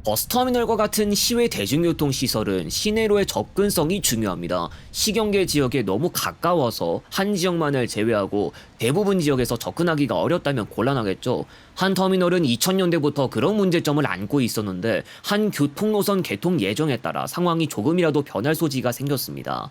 버스터미널과 같은 시외 대중교통 시설은 시내로의 접근성이 중요합니다. 시경계 지역에 너무 가까워서 한 지역만을 제외하고 대부분 지역에서 접근하기가 어렵다면 곤란하겠죠. 한 터미널은 2000년대부터 그런 문제점을 안고 있었는데 한 교통노선 개통 예정에 따라 상황이 조금이라도 변할 소지가 생겼습니다.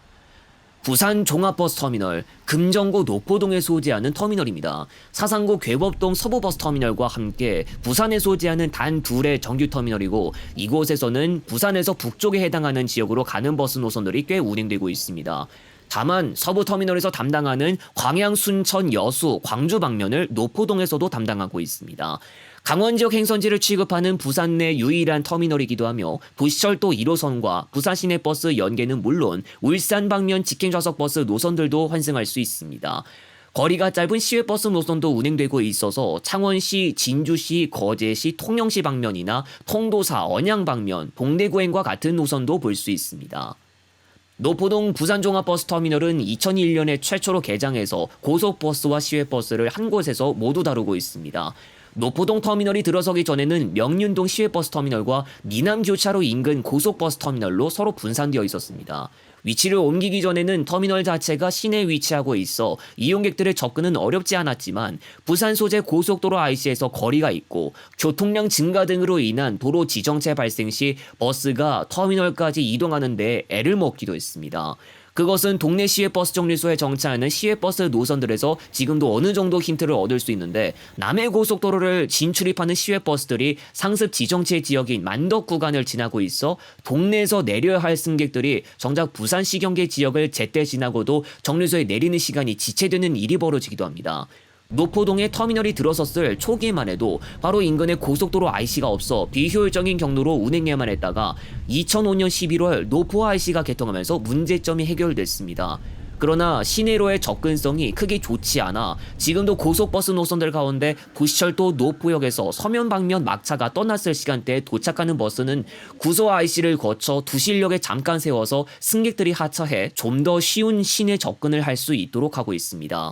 부산 종합버스터미널, 금정구 노포동에 소재하는 터미널입니다. 사상구 괴법동 서부버스터미널과 함께 부산에 소재하는 단 둘의 정규터미널이고, 이곳에서는 부산에서 북쪽에 해당하는 지역으로 가는 버스 노선들이 꽤 운행되고 있습니다. 다만 서부터미널에서 담당하는 광양, 순천, 여수, 광주 방면을 노포동에서도 담당하고 있습니다. 강원 지역 행선지를 취급하는 부산 내 유일한 터미널이기도 하며 도시철도 1호선과 부산 시내버스 연계는 물론 울산 방면 직행좌석 버스 노선들도 환승할 수 있습니다. 거리가 짧은 시외버스 노선도 운행되고 있어서 창원시, 진주시, 거제시, 통영시 방면이나 통도사, 언양 방면, 동대구행과 같은 노선도 볼 수 있습니다. 노포동 부산종합버스터미널은 2001년에 최초로 개장해서 고속버스와 시외버스를 한 곳에서 모두 다루고 있습니다. 노포동 터미널이 들어서기 전에는 명륜동 시외버스터미널과 미남교차로 인근 고속버스터미널로 서로 분산되어 있었습니다. 위치를 옮기기 전에는 터미널 자체가 시내에 위치하고 있어 이용객들의 접근은 어렵지 않았지만 부산 소재 고속도로 IC에서 거리가 있고 교통량 증가 등으로 인한 도로 지정체 발생 시 버스가 터미널까지 이동하는 데 애를 먹기도 했습니다. 그것은 동네 시외버스 정류소에 정차하는 시외버스 노선들에서 지금도 어느 정도 힌트를 얻을 수 있는데, 남해 고속도로를 진출입하는 시외버스들이 상습 지정체 지역인 만덕 구간을 지나고 있어 동네에서 내려야 할 승객들이 정작 부산 시경계 지역을 제때 지나고도 정류소에 내리는 시간이 지체되는 일이 벌어지기도 합니다. 노포동에 터미널이 들어섰을 초기에만 해도 바로 인근에 고속도로 IC가 없어 비효율적인 경로로 운행해야만 했다가 2005년 11월 노포 IC가 개통하면서 문제점이 해결됐습니다. 그러나 시내로의 접근성이 크게 좋지 않아 지금도 고속버스 노선들 가운데 도시철도 노포역에서 서면 방면 막차가 떠났을 시간대에 도착하는 버스는 구소 IC를 거쳐 두실역에 잠깐 세워서 승객들이 하차해 좀 더 쉬운 시내 접근을 할 수 있도록 하고 있습니다.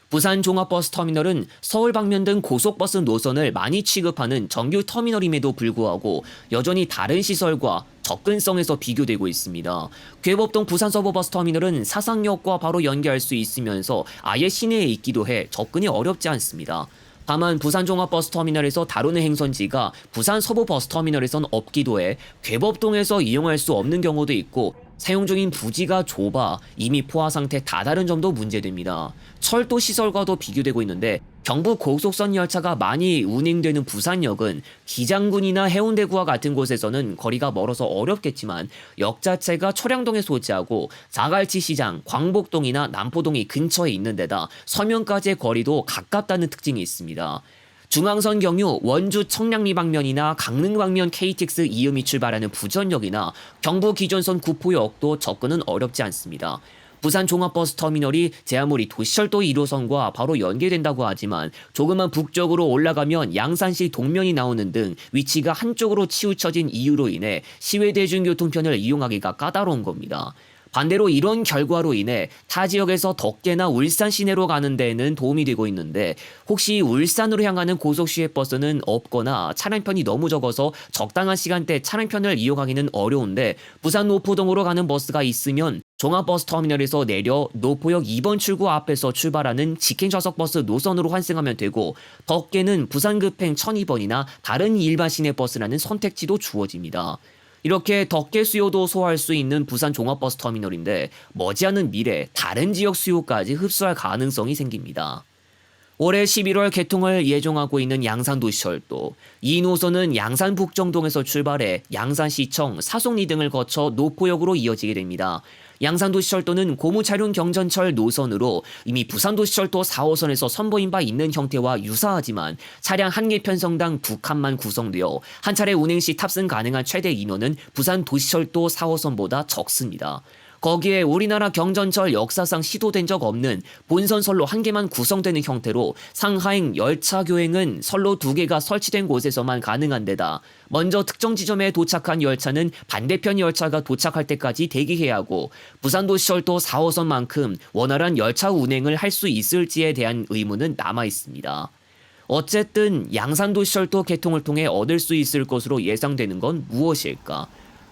부산 종합버스터미널은 서울 방면 등 고속버스 노선을 많이 취급하는 정규 터미널임에도 불구하고 여전히 다른 시설과 접근성에서 비교되고 있습니다. 괴법동 부산서부버스터미널은 사상역과 바로 연계할 수 있으면서 아예 시내에 있기도 해 접근이 어렵지 않습니다. 다만 부산종합버스터미널에서 다루는 행선지가 부산 서부버스터미널에선 없기도 해 괴법동에서 이용할 수 없는 경우도 있고, 사용 중인 부지가 좁아 이미 포화 상태 다다른 점도 문제됩니다. 철도 시설과도 비교되고 있는데 경부 고속선 열차가 많이 운행되는 부산역은 기장군이나 해운대구와 같은 곳에서는 거리가 멀어서 어렵겠지만 역 자체가 철양동에 소재하고 자갈치 시장, 광복동이나 남포동이 근처에 있는 데다 서면까지의 거리도 가깝다는 특징이 있습니다. 중앙선 경유 원주 청량리 방면이나 강릉 방면 KTX 이음이 출발하는 부전역이나 경부 기존선 구포역도 접근은 어렵지 않습니다. 부산 종합버스터미널이 제 아무리 도시철도 1호선과 바로 연계된다고 하지만 조금만 북쪽으로 올라가면 양산시 동면이 나오는 등 위치가 한쪽으로 치우쳐진 이유로 인해 시외 대중교통편을 이용하기가 까다로운 겁니다. 반대로 이런 결과로 인해 타 지역에서 덕계나 울산 시내로 가는 데에는 도움이 되고 있는데, 혹시 울산으로 향하는 고속시외버스는 없거나 차량편이 너무 적어서 적당한 시간대 차량편을 이용하기는 어려운데 부산 노포동으로 가는 버스가 있으면 종합버스터미널에서 내려 노포역 2번 출구 앞에서 출발하는 직행좌석버스 노선으로 환승하면 되고, 덕계는 부산급행 1002번이나 다른 일반 시내버스라는 선택지도 주어집니다. 이렇게 덕계 수요도 소화할 수 있는 부산 종합버스터미널인데 머지않은 미래 다른 지역 수요까지 흡수할 가능성이 생깁니다. 올해 11월 개통을 예정하고 있는 양산도시철도, 이 노선은 양산 북정동에서 출발해 양산시청, 사송리 등을 거쳐 노포역으로 이어지게 됩니다. 양산도시철도는 고무차륜 경전철 노선으로 이미 부산도시철도 4호선에서 선보인 바 있는 형태와 유사하지만 차량 한 개 편성당 2칸만 구성되어 한 차례 운행 시 탑승 가능한 최대 인원은 부산도시철도 4호선보다 적습니다. 거기에 우리나라 경전철 역사상 시도된 적 없는 본선 선로 한 개만 구성되는 형태로 상하행 열차 교행은 선로 2개가 설치된 곳에서만 가능한 데다 먼저 특정 지점에 도착한 열차는 반대편 열차가 도착할 때까지 대기해야 하고, 부산도시철도 4호선만큼 원활한 열차 운행을 할 수 있을지에 대한 의문은 남아 있습니다. 어쨌든 양산도시철도 개통을 통해 얻을 수 있을 것으로 예상되는 건 무엇일까?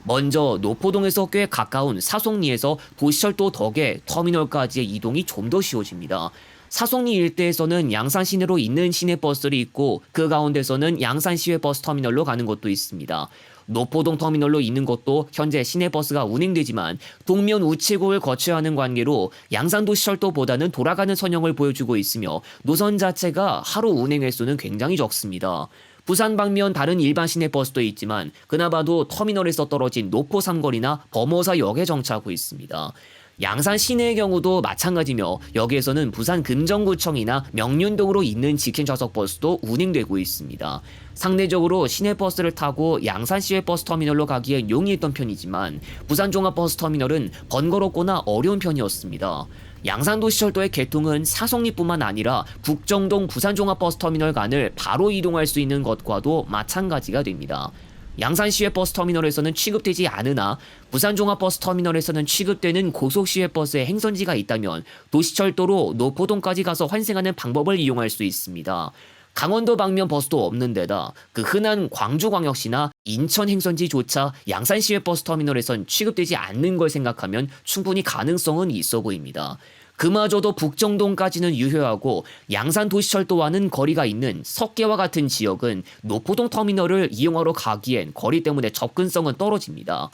먼저 노포동에서 꽤 가까운 사송리에서 도시철도 덕에 터미널까지의 이동이 좀 더 쉬워집니다. 사송리 일대에서는 양산 시내로 있는 시내버스들이 있고 그 가운데서는 양산 시외버스 터미널로 가는 곳도 있습니다. 노포동 터미널로 있는 곳도 현재 시내버스가 운행되지만 동면 우체국을 거쳐야 하는 관계로 양산도시철도보다는 돌아가는 선형을 보여주고 있으며 노선 자체가 하루 운행 횟수는 굉장히 적습니다. 부산 방면 다른 일반 시내버스도 있지만 그나마도 터미널에서 떨어진 노포 삼거리나 범어사역에 정차하고 있습니다. 양산 시내의 경우도 마찬가지며 여기에서는 부산 금정구청이나 명륜동으로 있는 직행 좌석 버스도 운행되고 있습니다. 상대적으로 시내버스를 타고 양산 시외버스 터미널로 가기엔 용이했던 편이지만 부산 종합버스 터미널은 번거롭거나 어려운 편이었습니다. 양산도시철도의 개통은 사송리뿐만 아니라 북정동 부산종합버스터미널 간을 바로 이동할 수 있는 것과도 마찬가지가 됩니다. 양산시외버스터미널에서는 취급되지 않으나 부산종합버스터미널에서는 취급되는 고속시외버스의 행선지가 있다면 도시철도로 노포동까지 가서 환승하는 방법을 이용할 수 있습니다. 강원도 방면 버스도 없는 데다 그 흔한 광주광역시나 인천 행선지조차 양산시외버스터미널에선 취급되지 않는 걸 생각하면 충분히 가능성은 있어 보입니다. 그마저도 북정동까지는 유효하고 양산도시철도와는 거리가 있는 석계와 같은 지역은 노포동 터미널을 이용하러 가기엔 거리 때문에 접근성은 떨어집니다.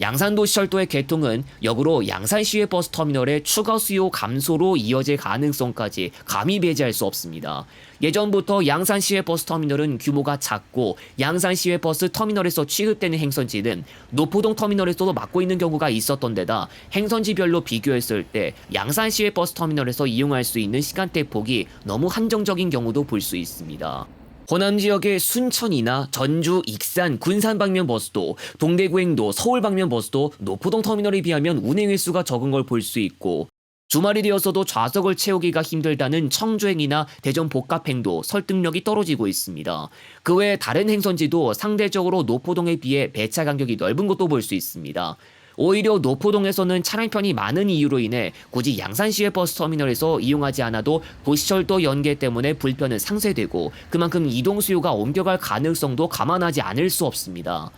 양산도시철도의 개통은 역으로 양산시외버스터미널의 추가 수요 감소로 이어질 가능성까지 감히 배제할 수 없습니다. 예전부터 양산시외버스터미널은 규모가 작고 양산시외버스터미널에서 취급되는 행선지는 노포동 터미널에서도 맡고 있는 경우가 있었던 데다 행선지별로 비교했을 때 양산시외버스터미널에서 이용할 수 있는 시간대 폭이 너무 한정적인 경우도 볼 수 있습니다. 호남 지역의 순천이나 전주, 익산, 군산 방면 버스도 동대구행도 서울 방면 버스도 노포동 터미널에 비하면 운행 횟수가 적은 걸 볼 수 있고 주말이 되었어도 좌석을 채우기가 힘들다는 청주행이나 대전 복합행도 설득력이 떨어지고 있습니다. 그 외에 다른 행선지도 상대적으로 노포동에 비해 배차 간격이 넓은 것도 볼 수 있습니다. 오히려 노포동에서는 차량편이 많은 이유로 인해 굳이 양산시외버스터미널에서 이용하지 않아도 도시철도 연계 때문에 불편은 상쇄되고 그만큼 이동 수요가 옮겨갈 가능성도 감안하지 않을 수 없습니다.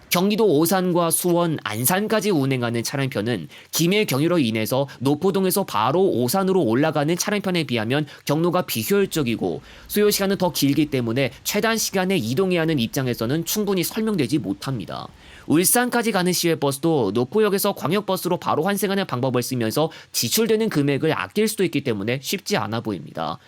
경기도 오산과 수원, 안산까지 운행하는 차량편은 김해 경유로 인해서 노포동에서 바로 오산으로 올라가는 차량편에 비하면 경로가 비효율적이고 수요 시간은 더 길기 때문에 최단 시간에 이동해야 하는 입장에서는 충분히 설명되지 못합니다. 울산까지 가는 시외버스도 노포역에서 광역버스로 바로 환승하는 방법을 쓰면서 지출되는 금액을 아낄 수도 있기 때문에 쉽지 않아 보입니다.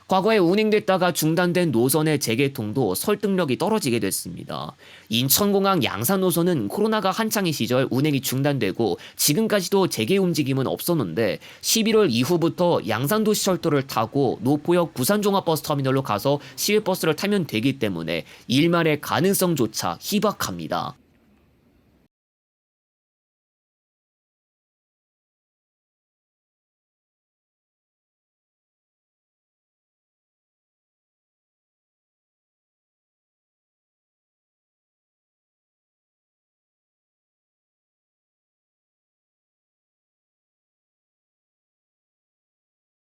과거에 운행됐다가 중단된 노선의 재개통도 설득력이 떨어지게 됐습니다. 인천공항 양산 노선은 코로나가 한창인 시절 운행이 중단되고 지금까지도 재개 움직임은 없었는데 11월 이후부터 양산도시철도를 타고 노포역 부산종합버스터미널로 가서 시외버스를 타면 되기 때문에 일말의 가능성조차 희박합니다.